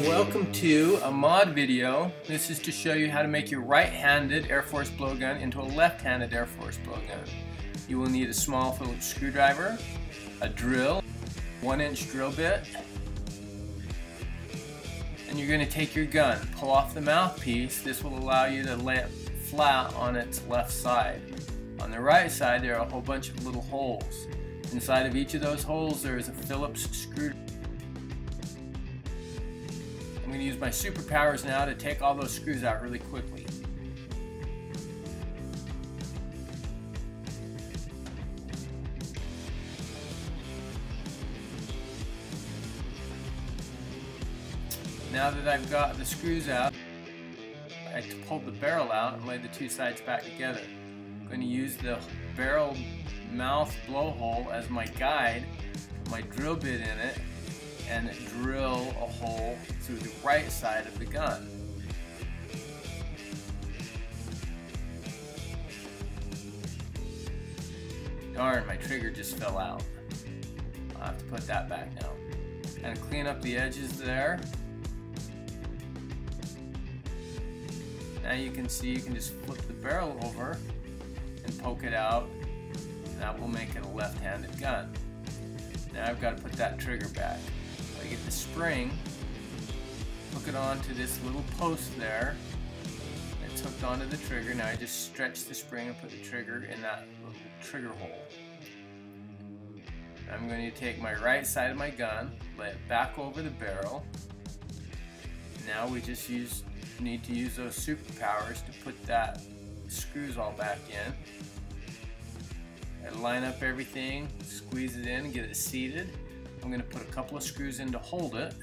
Welcome to a mod video. This is to show you how to make your right-handed AirForce BlowGun into a left-handed AirForce BlowGun. You will need a small Phillips screwdriver, a drill, 1-inch drill bit, and you're going to take your gun, pull off the mouthpiece. This will allow you to lay it flat on its left side. On the right side there are a whole bunch of little holes. Inside of each of those holes there is a Phillips screwdriver. I'm going to use my superpowers now to take all those screws out really quickly. Now that I've got the screws out, I pulled the barrel out and laid the two sides back together. I'm going to use the barrel mouth blowhole as my guide, my drill bit in it, and drill a hole through the right side of the gun. Darn, my trigger just fell out. I'll have to put that back now. And clean up the edges there. Now you can see you can just flip the barrel over and poke it out. That will make it a left-handed gun. Now I've got to put that trigger back. I get the spring, hook it onto this little post there. It's hooked onto the trigger. Now I just stretch the spring and put the trigger in that little trigger hole. I'm going to take my right side of my gun, lay it back over the barrel. Now we just need to use those superpowers to put that screws all back in. And line up everything, squeeze it in and get it seated. I'm going to put a couple of screws in to hold it.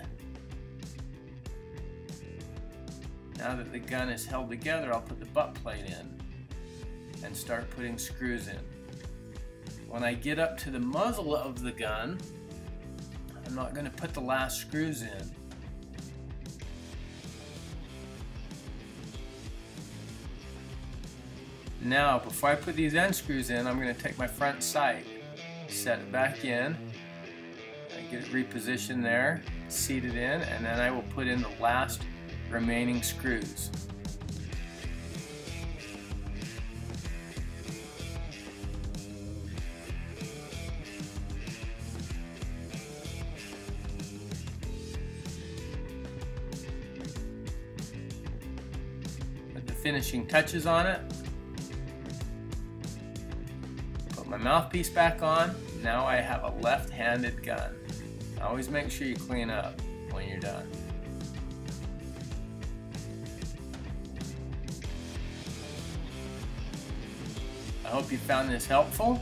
Now that the gun is held together, I'll put the butt plate in and start putting screws in. When I get up to the muzzle of the gun, I'm not going to put the last screws in. Now, before I put these end screws in, I'm going to take my front sight, set it back in, get it repositioned there, seat it in, and then I will put in the last remaining screws. Put the finishing touches on it. Put my mouthpiece back on. Now I have a left-handed gun. Always make sure you clean up when you're done. I hope you found this helpful.